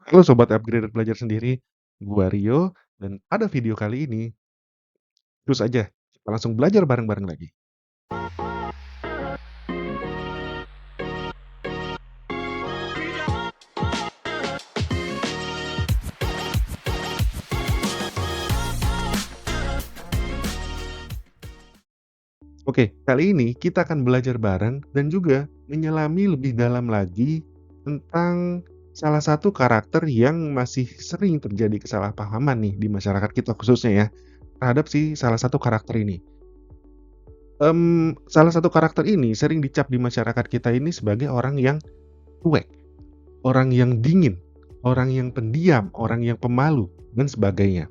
Halo Sobat Upgraded Belajar Sendiri, gua Rio, dan pada video kali ini, terus aja, kita langsung belajar bareng-bareng lagi. Oke, kali ini kita akan belajar bareng dan juga menyelami lebih dalam lagi tentang salah satu karakter yang masih sering terjadi kesalahpahaman nih di masyarakat kita khususnya ya, terhadap si salah satu karakter ini. Salah satu karakter ini sering dicap di masyarakat kita ini sebagai orang yang cuek, orang yang dingin, orang yang pendiam, orang yang pemalu, dan sebagainya.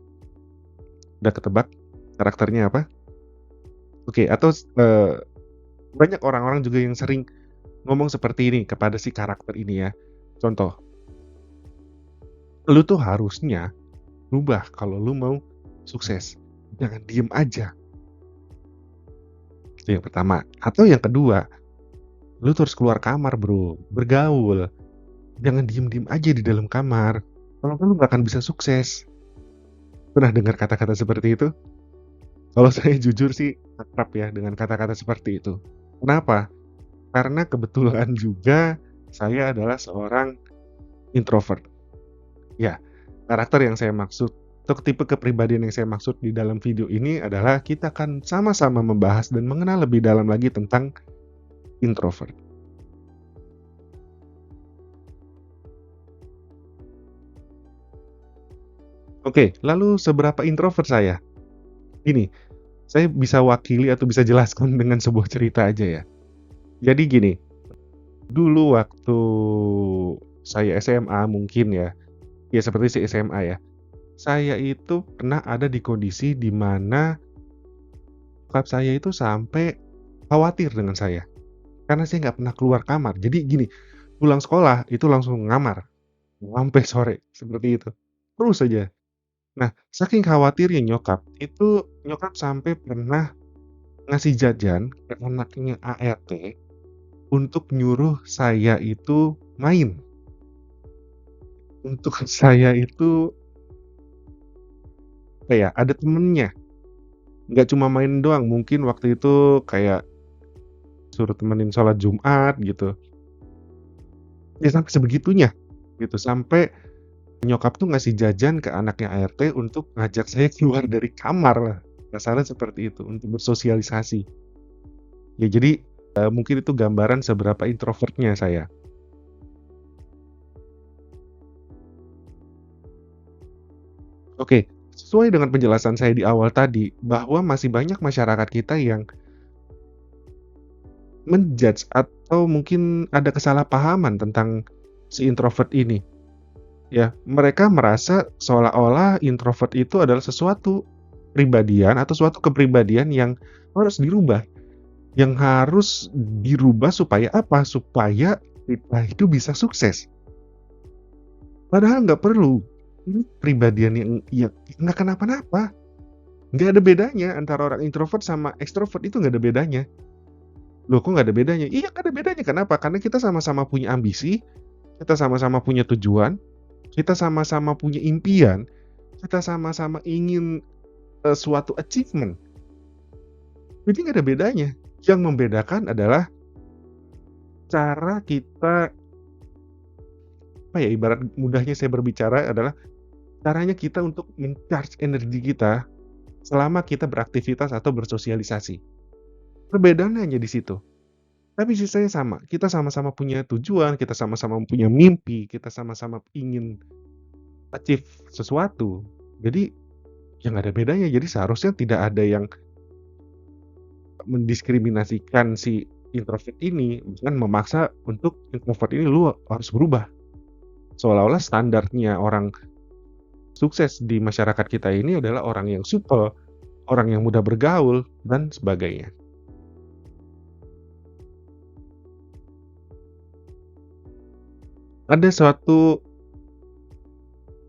Udah ketebak karakternya apa? Oke, atau banyak orang-orang juga yang sering ngomong seperti ini kepada si karakter ini ya. Contoh, lu tuh harusnya rubah kalau lu mau sukses. Jangan diem aja. Itu yang pertama. Atau yang kedua, lu tuh harus keluar kamar, Bro. Bergaul. Jangan diem-diem aja di dalam kamar. Kalau lu nggak akan bisa sukses. Pernah dengar kata-kata seperti itu? Kalau saya jujur sih akrab ya dengan kata-kata seperti itu. Kenapa? Karena kebetulan juga saya adalah seorang introvert. Ya, karakter yang saya maksud atau tipe kepribadian yang saya maksud di dalam video ini adalah kita akan sama-sama membahas dan mengenal lebih dalam lagi tentang introvert. Oke, lalu seberapa introvert saya? Ini, saya bisa wakili atau bisa jelaskan dengan sebuah cerita aja ya. Jadi gini, dulu waktu saya SMA mungkin ya, ya seperti si SMA ya. Saya itu pernah ada di kondisi di mana bokap saya itu sampai khawatir dengan saya, karena saya nggak pernah keluar kamar. Jadi gini, pulang sekolah itu langsung ngamar, sampai sore, seperti itu. Terus saja. Nah, saking khawatirnya nyokap sampai pernah ngasih jajan ke anaknya ART untuk nyuruh saya itu main. Untuk saya itu, apa ya, ada temennya. Nggak cuma main doang, mungkin waktu itu kayak suruh temenin sholat Jumat gitu. Ya sampai sebegitunya gitu, sampai nyokap tuh ngasih jajan ke anaknya ART untuk ngajak saya keluar dari kamar lah, kasarnya seperti itu, untuk bersosialisasi. Ya jadi, mungkin itu gambaran seberapa introvertnya saya. Oke, sesuai dengan penjelasan saya di awal tadi, bahwa masih banyak masyarakat kita yang atau mungkin ada kesalahpahaman tentang si introvert ini. Ya, mereka merasa seolah-olah introvert itu adalah sesuatu pribadian atau suatu kepribadian yang harus dirubah. Yang harus dirubah supaya apa? Supaya kita itu bisa sukses. Padahal nggak perlu. Ini kepribadian yang nggak kenapa-napa. Nggak ada bedanya antara orang introvert sama extrovert itu nggak ada bedanya. Loh kok nggak ada bedanya? Iya nggak ada bedanya. Kenapa? Karena kita sama-sama punya ambisi, kita sama-sama punya tujuan, kita sama-sama punya impian, kita sama-sama ingin suatu achievement. Jadi nggak ada bedanya. Yang membedakan adalah cara kita, apa ya, ibarat mudahnya saya berbicara adalah caranya kita untuk men-charge energi kita selama kita beraktivitas atau bersosialisasi. Perbedaannya hanya di situ. Tapi sisanya sama, kita sama-sama punya tujuan, kita sama-sama punya mimpi, kita sama-sama ingin achieve sesuatu. Jadi, ya nggak ada bedanya. Jadi seharusnya tidak ada yang mendiskriminasikan si introvert ini dengan memaksa untuk introvert ini lu harus berubah. Seolah-olah standarnya orang sukses di masyarakat kita ini adalah orang yang supel, orang yang mudah bergaul, dan sebagainya. Ada suatu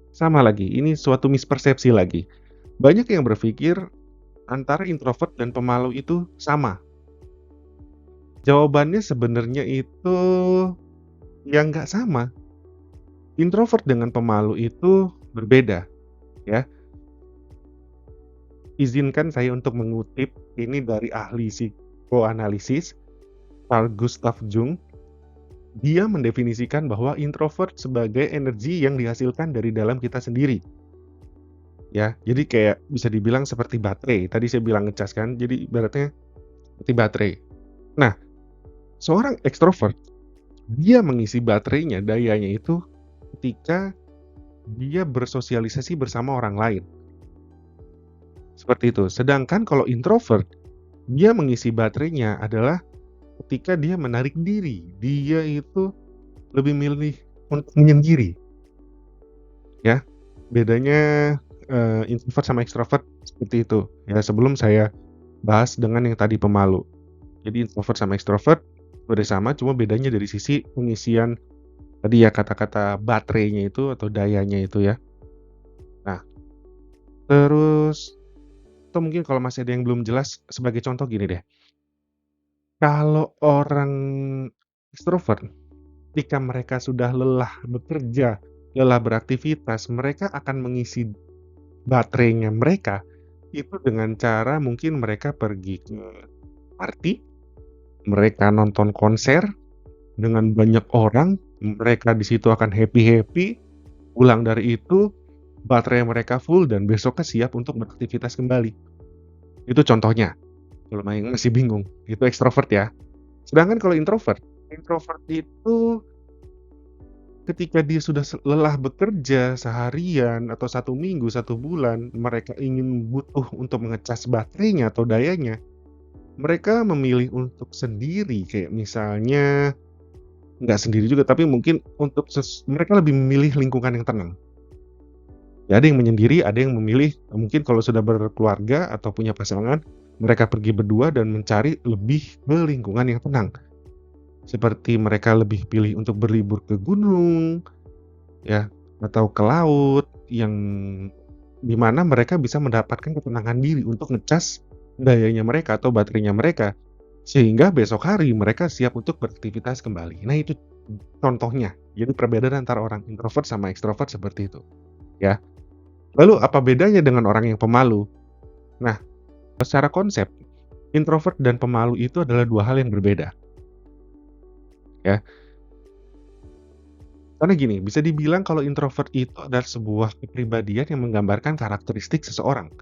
sama lagi, ini suatu mispersepsi lagi. Banyak yang berpikir antara introvert dan pemalu itu sama. Jawabannya sebenarnya itu ya nggak sama. Introvert dengan pemalu itu berbeda, ya. Izinkan saya untuk mengutip ini dari ahli psikoanalisis, Carl Gustav Jung. Dia mendefinisikan bahwa introvert sebagai energi yang dihasilkan dari dalam kita sendiri, ya. Jadi kayak bisa dibilang seperti baterai, tadi saya bilang ngecas kan, jadi ibaratnya seperti baterai. Nah, seorang ekstrovert, dia mengisi baterainya, dayanya itu ketika dia bersosialisasi bersama orang lain, seperti itu. Sedangkan kalau introvert, dia mengisi baterainya adalah ketika dia menarik diri, dia itu lebih milih untuk menyendiri, ya. Bedanya, introvert sama ekstrovert seperti itu, ya, sebelum saya bahas dengan yang tadi pemalu. Jadi introvert sama ekstrovert bersama, cuma bedanya dari sisi pengisian tadi ya, kata-kata baterainya itu atau dayanya itu ya. Nah, terus atau mungkin kalau masih ada yang belum jelas, sebagai contoh gini deh, kalau orang ekstrovert ketika mereka sudah lelah bekerja, lelah beraktivitas, mereka akan mengisi baterainya mereka itu dengan cara mungkin mereka pergi ke party, mereka nonton konser dengan banyak orang, mereka di situ akan happy-happy, pulang dari itu baterai mereka full dan besoknya siap untuk beraktivitas kembali. Itu contohnya, kalau masih bingung, itu ekstrovert ya. Sedangkan kalau introvert, introvert itu ketika dia sudah lelah bekerja seharian atau 1 minggu, 1 bulan, mereka ingin butuh untuk mengecas baterainya atau dayanya, mereka memilih untuk sendiri, kayak misalnya nggak sendiri juga, tapi mungkin untuk mereka lebih memilih lingkungan yang tenang. Ya, ada yang menyendiri, ada yang memilih mungkin kalau sudah berkeluarga atau punya pasangan, mereka pergi berdua dan mencari lebih ke lingkungan yang tenang. Seperti mereka lebih pilih untuk berlibur ke gunung, ya, atau ke laut yang di mana mereka bisa mendapatkan ketenangan diri untuk ngecas dayanya mereka atau baterainya mereka, sehingga besok hari mereka siap untuk beraktivitas kembali. Nah, itu contohnya. Jadi perbedaan antara orang introvert sama ekstrovert seperti itu, ya. Lalu apa bedanya dengan orang yang pemalu? Nah, secara konsep, introvert dan pemalu itu adalah 2 hal yang berbeda, ya. Karena gini, bisa dibilang kalau introvert itu adalah sebuah kepribadian yang menggambarkan karakteristik seseorang.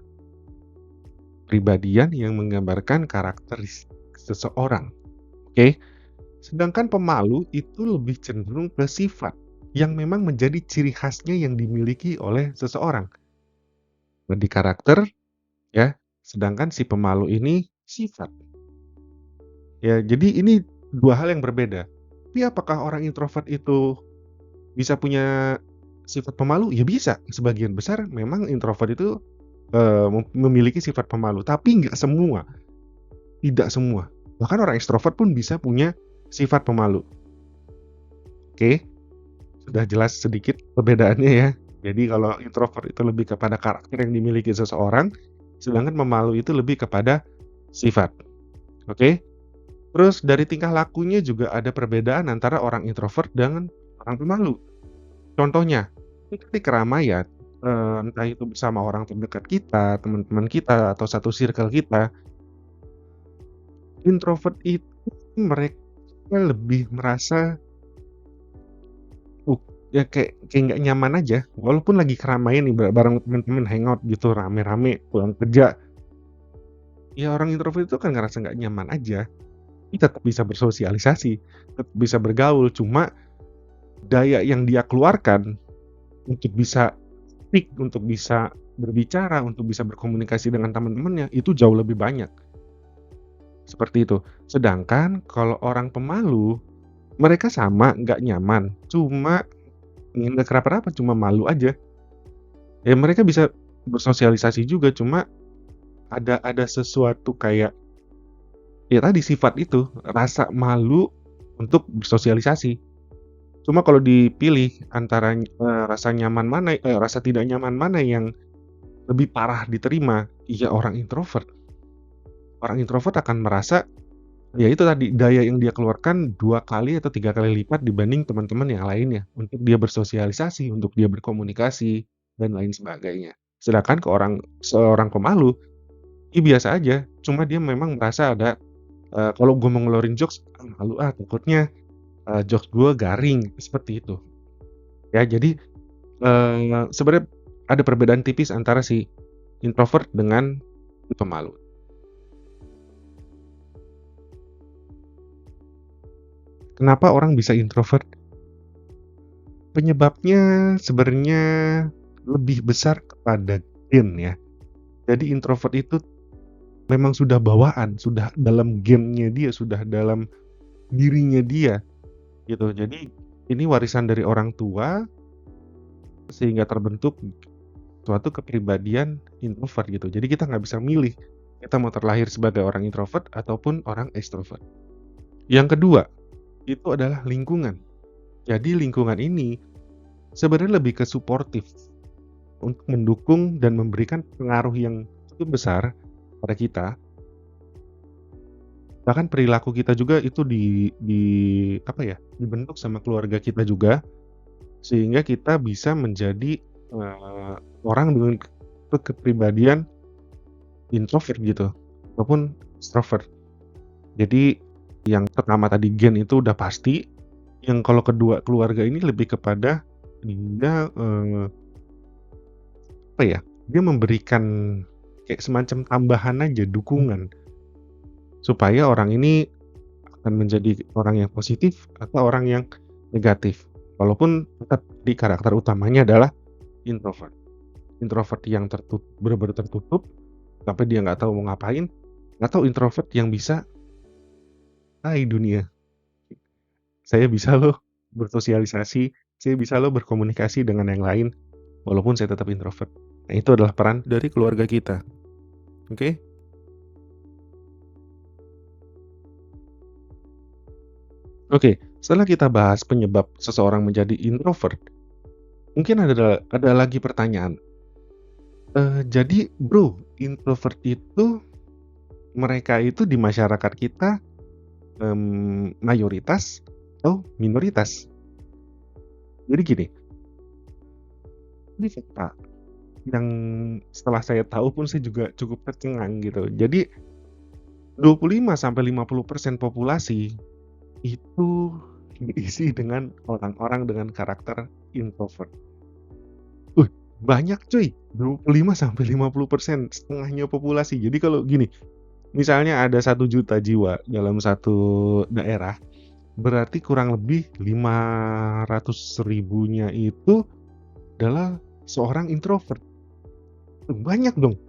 Kepribadian yang menggambarkan karakteristik seseorang, oke? Sedangkan pemalu itu lebih cenderung ke sifat yang memang menjadi ciri khasnya yang dimiliki oleh seseorang. Lebih karakter, ya, sedangkan si pemalu ini sifat. Ya, jadi ini 2 hal yang berbeda. Tapi apakah orang introvert itu bisa punya sifat pemalu? Ya bisa, sebagian besar memang introvert itu, memiliki sifat pemalu, tapi nggak semua, tidak semua. Bahkan orang ekstrovert pun bisa punya sifat pemalu. Oke, sudah jelas sedikit perbedaannya ya. Jadi kalau introvert itu lebih kepada karakter yang dimiliki seseorang, sedangkan pemalu itu lebih kepada sifat, oke? Terus dari tingkah lakunya juga ada perbedaan antara orang introvert dengan orang pemalu. Contohnya, ketika di keramaian, entah itu bersama orang terdekat kita, teman-teman kita, atau satu circle kita, introvert itu mereka lebih merasa, uh, ya kayak nggak nyaman aja, walaupun lagi keramaian nih bareng teman-teman hangout gitu rame-rame pulang kerja, ya orang introvert itu kan ngerasa nggak nyaman aja. Dia tetap bisa bersosialisasi, tetap bisa bergaul, cuma daya yang dia keluarkan untuk bisa speak, untuk bisa berbicara, untuk bisa berkomunikasi dengan teman-temannya, itu jauh lebih banyak, seperti itu. Sedangkan kalau orang pemalu, mereka sama nggak nyaman, cuma nggak kenapa-napa, cuma malu aja. Ya mereka bisa bersosialisasi juga, cuma ada sesuatu kayak, ya tadi sifat itu, rasa malu untuk bersosialisasi. Cuma kalau dipilih antara, rasa nyaman mana rasa tidak nyaman mana yang lebih parah diterima, ya orang introvert. Orang introvert akan merasa Ya itu tadi, daya yang dia keluarkan 2 kali atau 3 kali lipat dibanding teman-teman yang lainnya, untuk dia bersosialisasi, untuk dia berkomunikasi, dan lain sebagainya. Sedangkan seorang pemalu, ya biasa aja, cuma dia memang merasa ada, kalau gue mau ngeluarin jokes, "Ah, malu ah, takutnya, jokes gue garing," seperti itu. Ya jadi, sebenarnya ada perbedaan tipis antara si introvert dengan si pemalu. Kenapa orang bisa introvert? Penyebabnya sebenarnya lebih besar kepada gen ya. Jadi introvert itu memang sudah bawaan, sudah dalam gennya dia, sudah dalam dirinya dia gitu. Jadi ini warisan dari orang tua sehingga terbentuk suatu kepribadian introvert gitu. Jadi kita nggak bisa milih kita mau terlahir sebagai orang introvert ataupun orang extrovert. Yang kedua, itu adalah lingkungan. Jadi lingkungan ini sebenarnya lebih ke suportif untuk mendukung dan memberikan pengaruh yang cukup besar pada kita. Bahkan perilaku kita juga itu apa ya, dibentuk sama keluarga kita juga, sehingga kita bisa menjadi, orang dengan kepribadian introvert gitu, ataupun extrovert. Jadi yang pertama tadi gen itu udah pasti, yang kalau kedua keluarga ini lebih kepada dia, apa ya, dia memberikan kayak semacam tambahan aja, dukungan, supaya orang ini akan menjadi orang yang positif atau orang yang negatif. Walaupun tetap di karakter utamanya adalah introvert. Introvert yang benar-benar tertutup, sampai dia nggak tahu mau ngapain, atau introvert yang bisa, "Hai dunia, saya bisa loh bersosialisasi, saya bisa loh berkomunikasi dengan yang lain, walaupun saya tetap introvert." Nah, itu adalah peran dari keluarga kita, oke? Oke, setelah kita bahas penyebab seseorang menjadi introvert, mungkin ada lagi pertanyaan, jadi Bro, introvert itu mereka itu di masyarakat kita, mayoritas atau minoritas? Jadi gini, ini fakta yang setelah saya tahu pun saya juga cukup tercengang gitu. Jadi 25-50% populasi itu diisi dengan orang-orang dengan karakter introvert. Banyak cuy, 25-50%, setengahnya populasi. Jadi kalau gini, misalnya ada 1 juta jiwa dalam satu daerah, berarti kurang lebih 500 ribunya itu adalah seorang introvert. Banyak dong.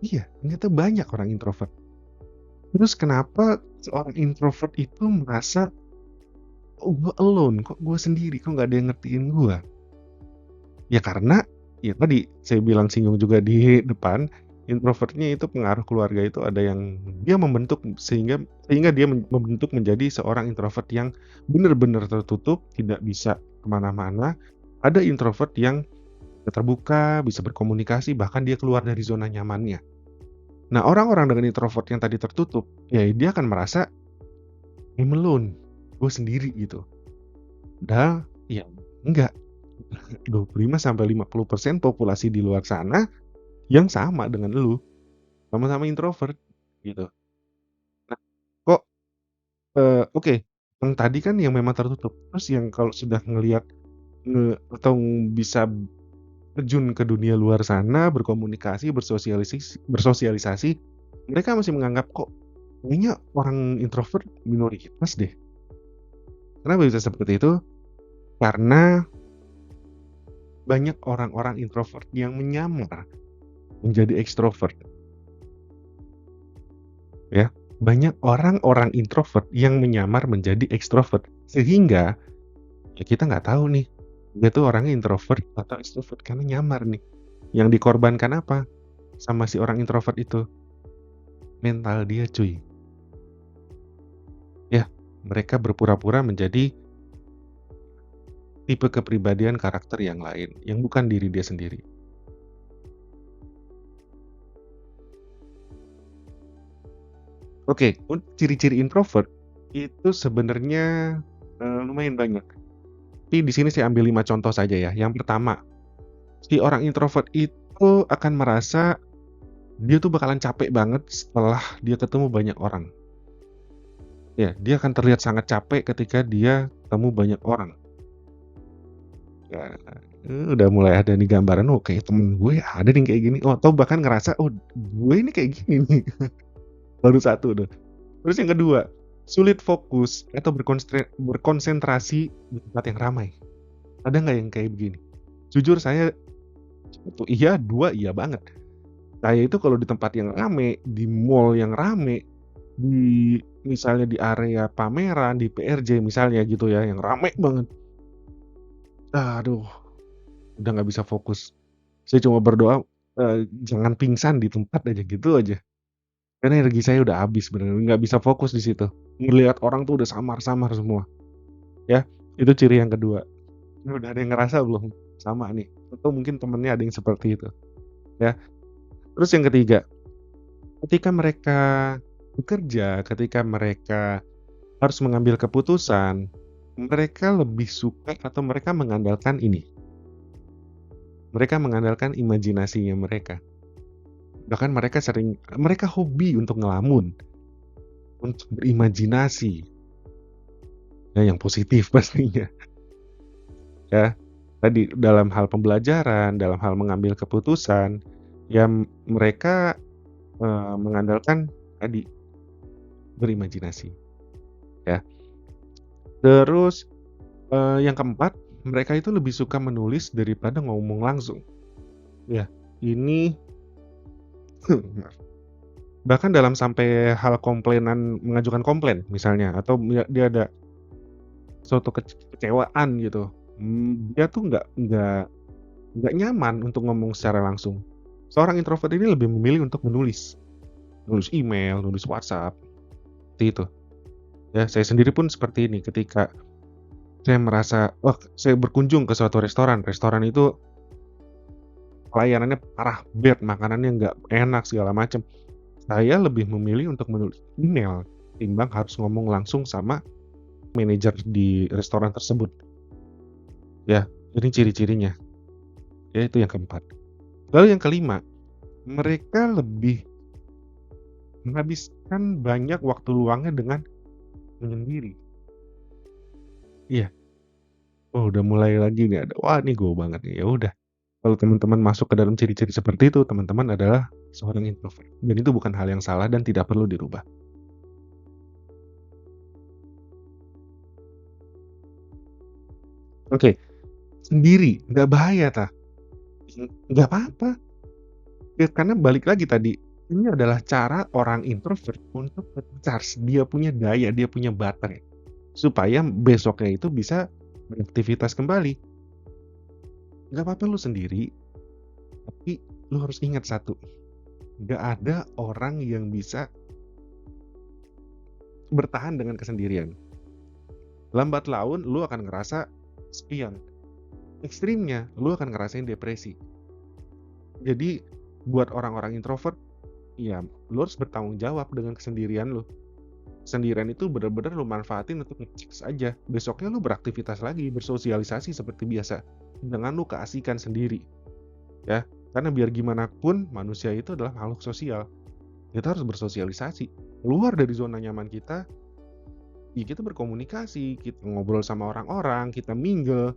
Iya, ternyata banyak orang introvert. Terus kenapa seorang introvert itu merasa, "Oh, gue alone, kok gue sendiri, kok nggak ada yang ngertiin gue?" Ya karena, ya tadi saya bilang singgung juga di depan, introvertnya itu pengaruh keluarga itu ada yang dia membentuk sehingga sehingga dia membentuk menjadi seorang introvert yang benar-benar tertutup, tidak bisa kemana-mana. Ada introvert yang terbuka, bisa berkomunikasi, bahkan dia keluar dari zona nyamannya. Nah, orang-orang dengan introvert yang tadi tertutup, ya dia akan merasa, "I'm alone, gue sendiri," gitu. Padahal ya enggak, 25-50% populasi di luar sana yang sama dengan lu, sama-sama introvert, gitu. Nah, kok, oke, yang tadi kan yang memang tertutup, terus yang kalau sudah ngelihat atau bisa terjun ke dunia luar sana, berkomunikasi, bersosialisasi, mereka masih menganggap, "Kok kayaknya orang introvert minoritas deh." Kenapa bisa seperti itu? Karena banyak orang-orang introvert yang menyamar menjadi ekstrovert, ya. Banyak orang-orang introvert yang menyamar menjadi ekstrovert, sehingga ya kita nggak tahu nih, dia tuh orangnya introvert atau ekstrovert karena nyamar nih. Yang dikorbankan apa sama si orang introvert itu? Mental dia cuy. Ya, mereka berpura-pura menjadi tipe kepribadian karakter yang lain, yang bukan diri dia sendiri. Oke, ciri-ciri introvert itu sebenarnya, lumayan banyak. Tapi di sini saya ambil 5 contoh saja ya. Yang pertama, si orang introvert itu akan merasa dia tuh bakalan capek banget setelah dia ketemu banyak orang. Ya, dia akan terlihat sangat capek ketika dia ketemu banyak orang. Ya, udah mulai ada nih gambaran, "Oh, kayak temen gue ada nih kayak gini." Oh, atau bahkan ngerasa, "Oh, gue ini kayak gini nih." Baru satu tuh. Terus yang kedua, sulit fokus atau berkonsentrasi di tempat yang ramai. Ada nggak yang kayak begini? Jujur saya, satu iya, 2 iya banget. Saya itu kalau di tempat yang rame, di mall yang rame, misalnya di area pameran, di PRJ misalnya gitu ya, yang rame banget, aduh, udah nggak bisa fokus. Saya cuma berdoa, jangan pingsan di tempat aja, gitu aja. Karena energi saya udah habis bener, nggak bisa fokus di situ. Ngelihat orang tuh udah samar-samar semua, ya. Itu ciri yang kedua. Ini udah ada yang ngerasa belum? Sama nih, atau mungkin temennya ada yang seperti itu, ya. Terus yang ketiga, ketika mereka bekerja, ketika mereka harus mengambil keputusan, mereka lebih suka atau mereka mengandalkan imajinasinya mereka. Bahkan mereka hobi untuk ngelamun, untuk berimajinasi, ya yang positif pastinya, ya. Tadi dalam hal pembelajaran, dalam hal mengambil keputusan, ya mereka, mengandalkan tadi, berimajinasi, ya. Terus, yang keempat, mereka itu lebih suka menulis daripada ngomong langsung. Ya, ini bahkan dalam sampai hal mengajukan komplain misalnya, atau dia ada suatu kekecewaan gitu, dia tuh nggak nyaman untuk ngomong secara langsung. Seorang introvert ini lebih memilih untuk nulis email, nulis WhatsApp, seperti itu. Ya, saya sendiri pun seperti ini ketika saya merasa, wah, saya berkunjung ke suatu restoran itu pelayanannya parah, bad, makanannya nggak enak segala macam. Saya lebih memilih untuk menulis email timbang harus ngomong langsung sama manajer di restoran tersebut. Ya, ini ciri-cirinya. Ya, itu yang keempat. Lalu yang kelima, mereka lebih menghabiskan banyak waktu luangnya dengan menyendiri. Iya, oh udah mulai lagi nih ada, wah ini go banget nih. Ya udah, kalau teman-teman masuk ke dalam ciri-ciri seperti itu, teman-teman adalah seorang introvert. Dan itu bukan hal yang salah dan tidak perlu dirubah. Oke, sendiri, nggak bahaya tah, nggak apa-apa. Ya karena balik lagi tadi, ini adalah cara orang introvert untuk nge-charge, dia punya daya, dia punya baterai, supaya besoknya itu bisa beraktivitas kembali. Nggak apa-apa lu sendiri, tapi lu harus ingat satu, nggak ada orang yang bisa bertahan dengan kesendirian. Lambat laun lu akan ngerasa kesepian. Ekstrimnya, lu akan ngerasain depresi. Jadi, buat orang-orang introvert, ya lu harus bertanggung jawab dengan kesendirian lu. Kesendirian itu bener-bener lu manfaatin untuk nge aja. Besoknya lu beraktivitas lagi, bersosialisasi seperti biasa. Dengan lu keasikan sendiri, ya. Karena biar gimana pun manusia itu adalah makhluk sosial. Kita harus bersosialisasi. Keluar dari zona nyaman kita, ya kita berkomunikasi, kita ngobrol sama orang-orang, kita mingle,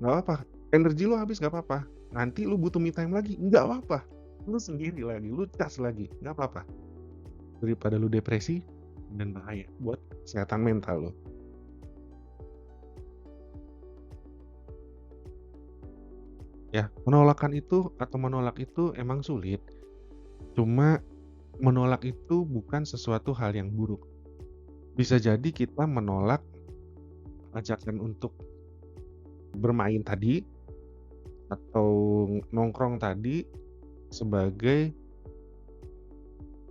nggak apa-apa. Energi lu habis nggak apa-apa. Nanti lu butuh me time lagi, nggak apa-apa. Lu sendiri lagi, lu cas lagi, nggak apa-apa. Daripada lu depresi dan bahaya buat kesehatan mental lo. Ya, menolak itu emang sulit. Cuma menolak itu bukan sesuatu hal yang buruk. Bisa jadi kita menolak ajakan untuk bermain tadi atau nongkrong tadi sebagai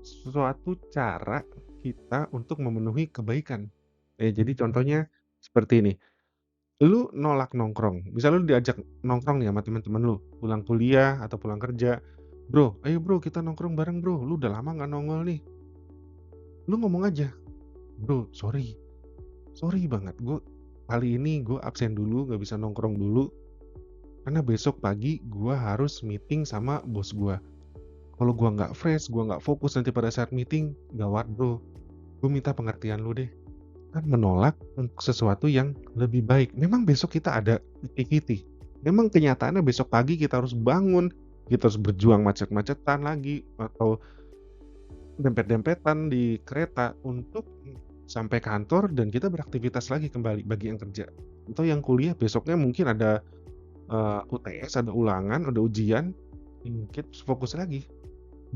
suatu cara kita untuk memenuhi kebaikan. Jadi contohnya seperti ini, lu nolak nongkrong, misal lu diajak nongkrong nih sama temen-temen lu, pulang kuliah atau pulang kerja, "Bro, ayo bro kita nongkrong bareng bro, lu udah lama nggak nongol nih." Lu ngomong aja, "Bro, sorry, sorry banget, kali ini gue absen dulu, nggak bisa nongkrong dulu, karena besok pagi gue harus meeting sama bos gue. Kalau gue nggak fresh, gue nggak fokus nanti pada saat meeting, gawat bro. Gue minta pengertian lu deh." Kan menolak untuk sesuatu yang lebih baik. Memang besok kita ada activity. Memang kenyataannya besok pagi kita harus bangun, kita harus berjuang macet-macetan lagi, atau dempet-dempetan di kereta untuk sampai kantor dan kita beraktivitas lagi kembali bagi yang kerja. Atau yang kuliah besoknya mungkin ada UTS, ada ulangan, ada ujian, kita harus fokus lagi.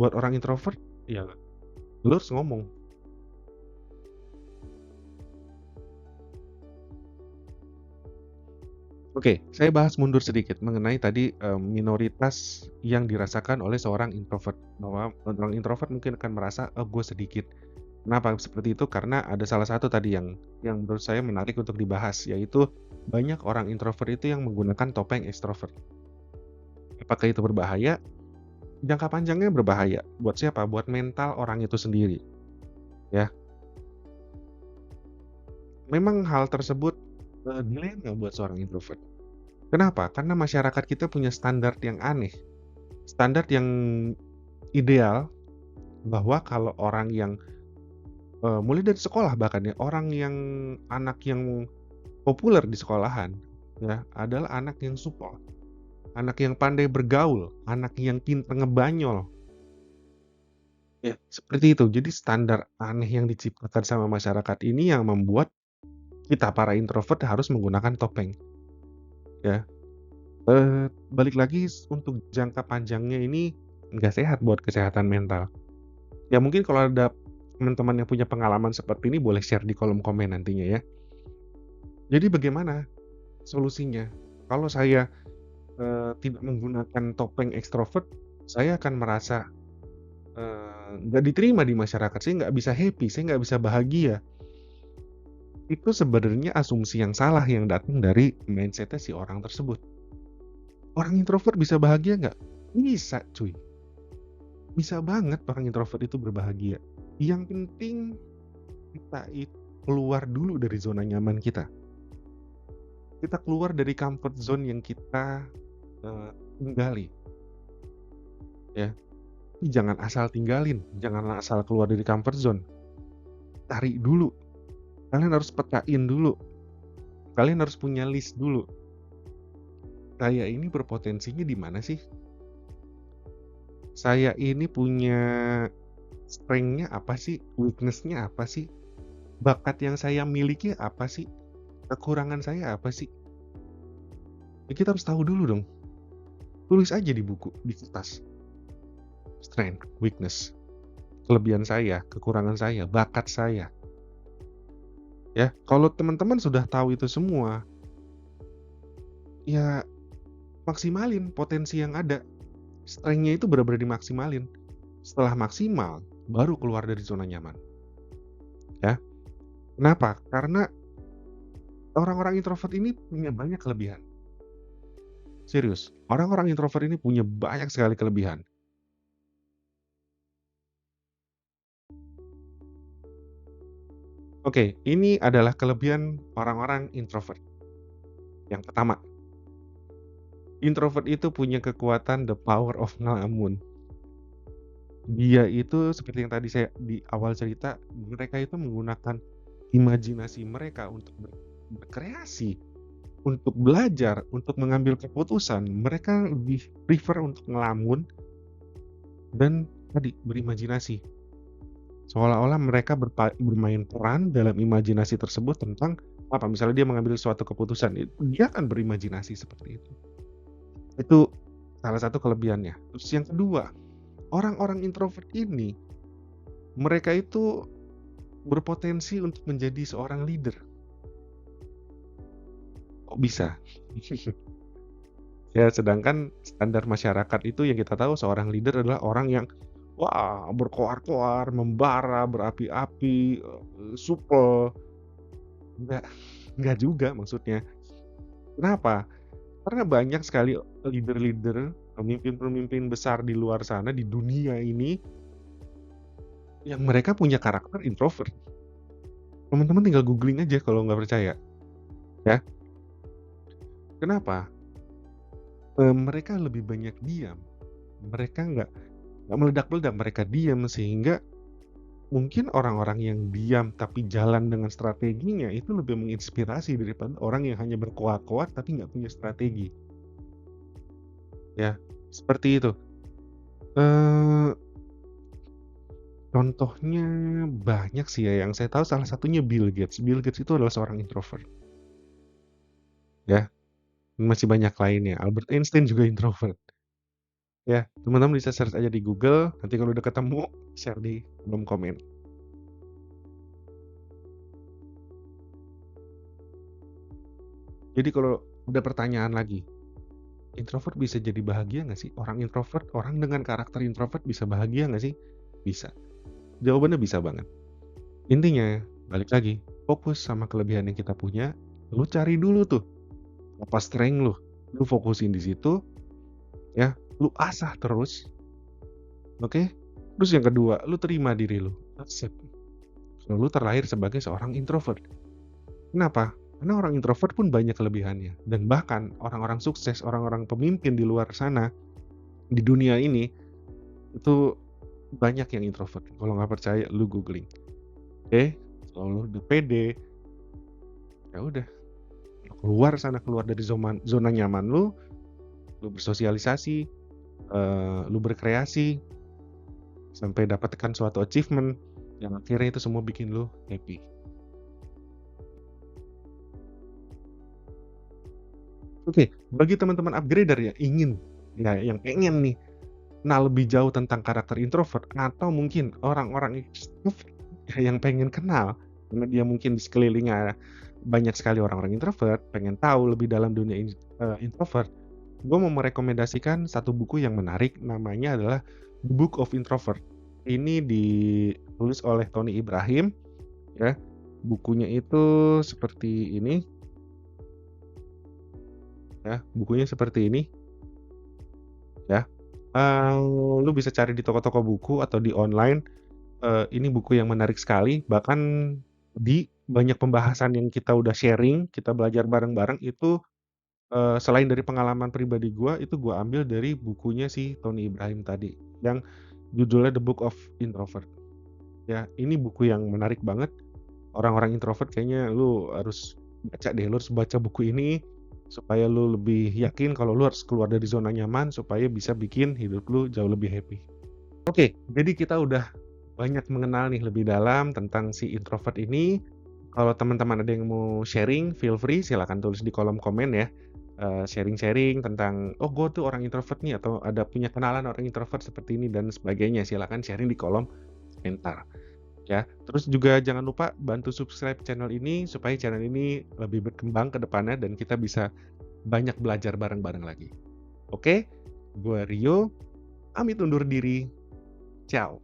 Buat orang introvert, ya lu harus ngomong. Oke, saya bahas mundur sedikit mengenai tadi, minoritas yang dirasakan oleh seorang introvert. Bahwa orang introvert mungkin akan merasa, "Oh, gue sedikit." Kenapa seperti itu? Karena ada salah satu tadi yang menurut saya menarik untuk dibahas, yaitu banyak orang introvert itu yang menggunakan topeng ekstrovert. Apakah itu berbahaya? Jangka panjangnya berbahaya. Buat siapa? Buat mental orang itu sendiri, ya. Memang hal tersebut, dilema buat seorang introvert. Kenapa? Karena masyarakat kita punya standar yang aneh. Standar yang ideal bahwa kalau orang yang, mulai dari sekolah bahkan ya, orang yang anak yang populer di sekolahan, ya, adalah anak yang supel, anak yang pandai bergaul, anak yang pintar ngebanyol, ya, seperti itu. Jadi standar aneh yang diciptakan sama masyarakat ini yang membuat kita para introvert harus menggunakan topeng, ya. Balik lagi untuk jangka panjangnya ini nggak sehat buat kesehatan mental. Ya mungkin kalau ada teman-teman yang punya pengalaman seperti ini boleh share di kolom komen nantinya ya. Jadi bagaimana solusinya? Kalau saya, tidak menggunakan topeng ekstrovert, saya akan merasa, nggak diterima di masyarakat, saya nggak bisa happy, saya nggak bisa bahagia. Itu sebenarnya asumsi yang salah yang datang dari mindset-nya si orang tersebut. Orang introvert bisa bahagia nggak? Bisa cuy, bisa banget orang introvert itu berbahagia. Yang penting kita keluar dulu dari zona nyaman kita. Kita keluar dari comfort zone yang kita, eee, tinggali, ya. Tapi jangan asal tinggalin, jangan asal keluar dari comfort zone. Cari dulu, kalian harus petain dulu, kalian harus punya list dulu. Saya ini berpotensinya di mana sih? Saya ini punya strength-nya apa sih? Weakness-nya apa sih? Bakat yang saya miliki apa sih? Kekurangan saya apa sih? Ya kita harus tahu dulu dong. Tulis aja di buku, di kertas. Strength, weakness, kelebihan saya, kekurangan saya, bakat saya. Ya, kalau teman-teman sudah tahu itu semua, ya maksimalin potensi yang ada. Strength-nya itu benar-benar dimaksimalin. Setelah maksimal, baru keluar dari zona nyaman. Ya, kenapa? Karena orang-orang introvert ini punya banyak kelebihan. Serius, orang-orang introvert ini punya banyak sekali kelebihan. Oke, ini adalah kelebihan orang-orang introvert. Yang pertama, introvert itu punya kekuatan the power of ngelamun. Dia itu seperti yang tadi saya di awal cerita, mereka itu menggunakan imajinasi mereka untuk berkreasi, untuk belajar, untuk mengambil keputusan. Mereka lebih prefer untuk ngelamun dan tadi berimajinasi. Seolah-olah mereka bermain peran dalam imajinasi tersebut tentang apa, misalnya dia mengambil suatu keputusan, dia akan berimajinasi seperti itu. Itu salah satu kelebihannya. Terus yang kedua, orang-orang introvert ini, mereka itu berpotensi untuk menjadi seorang leader. Kok bisa? Ya, sedangkan standar masyarakat itu yang kita tahu seorang leader adalah orang yang, wah, berkoar-koar, membara, berapi-api, supel. Enggak, enggak juga maksudnya. Kenapa? Karena banyak sekali leader-leader, pemimpin-pemimpin besar di luar sana, di dunia ini, yang mereka punya karakter introvert. Teman-teman tinggal googling aja kalau nggak percaya, ya. Kenapa? Mereka lebih banyak diam, mereka nggak meledak-meledak, mereka diam sehingga mungkin orang-orang yang diam tapi jalan dengan strateginya itu lebih menginspirasi daripada orang yang hanya berkoar-koar tapi nggak punya strategi, ya, seperti itu. Eee, Contohnya banyak sih ya, yang saya tahu salah satunya Bill Gates. Bill Gates itu adalah seorang introvert, ya, masih banyak lainnya. Albert Einstein juga introvert, ya. Teman-teman bisa search aja di Google, nanti kalau udah ketemu, share di kolom komen. Jadi kalau ada pertanyaan lagi, introvert bisa jadi bahagia nggak sih? Orang introvert, orang dengan karakter introvert bisa bahagia nggak sih? Bisa. Jawabannya bisa banget. Intinya, balik lagi, fokus sama kelebihan yang kita punya, lu cari dulu tuh, apa strength lu fokusin di situ, ya, lu asah terus, oke? Terus yang kedua, lu terima diri lu, accept. Kalau lu terlahir sebagai seorang introvert. Kenapa? Karena orang introvert pun banyak kelebihannya. Dan bahkan orang-orang sukses, orang-orang pemimpin di luar sana, di dunia ini, itu banyak yang introvert. Kalau nggak percaya, lu googling. Oke? Kalau lu udah pede, ya udah, lu keluar sana, keluar dari zona nyaman lu bersosialisasi, lu berkreasi, sampai dapatkan suatu achievement, yang akhirnya itu semua bikin lu happy. Oke, bagi teman-teman upgrader ya yang pengen nih kenal lebih jauh tentang karakter introvert atau mungkin orang-orang extrovert ya yang pengen kenal, karena dia mungkin di sekelilingnya banyak sekali orang-orang introvert, pengen tahu lebih dalam dunia introvert, gue mau merekomendasikan satu buku yang menarik, namanya adalah The Book of Introvert. Ini ditulis oleh Tony Ibrahim, ya. Bukunya itu seperti ini, ya. Bukunya seperti ini, ya. Lu bisa cari di toko-toko buku atau di online. Ini buku yang menarik sekali, bahkan di banyak pembahasan yang kita udah sharing, kita belajar bareng-bareng itu, selain dari pengalaman pribadi gua, itu gua ambil dari bukunya si Tony Ibrahim tadi, yang judulnya The Book of Introvert. Ya, ini buku yang menarik banget. Orang-orang introvert kayaknya lu harus baca deh, lu harus baca buku ini supaya lu lebih yakin kalau lu harus keluar dari zona nyaman supaya bisa bikin hidup lu jauh lebih happy. Oke, jadi kita udah banyak mengenal nih lebih dalam tentang si introvert ini. Kalau teman-teman ada yang mau sharing, feel free silakan tulis di kolom komen ya. Sharing-sharing tentang, "Oh, gue tuh orang introvert nih," atau ada punya kenalan orang introvert seperti ini dan sebagainya. Silakan sharing di kolom komentar ya. Terus juga jangan lupa bantu subscribe channel ini supaya channel ini lebih berkembang ke depannya dan kita bisa banyak belajar bareng-bareng lagi. Oke, gue Rio, pamit undur diri. Ciao.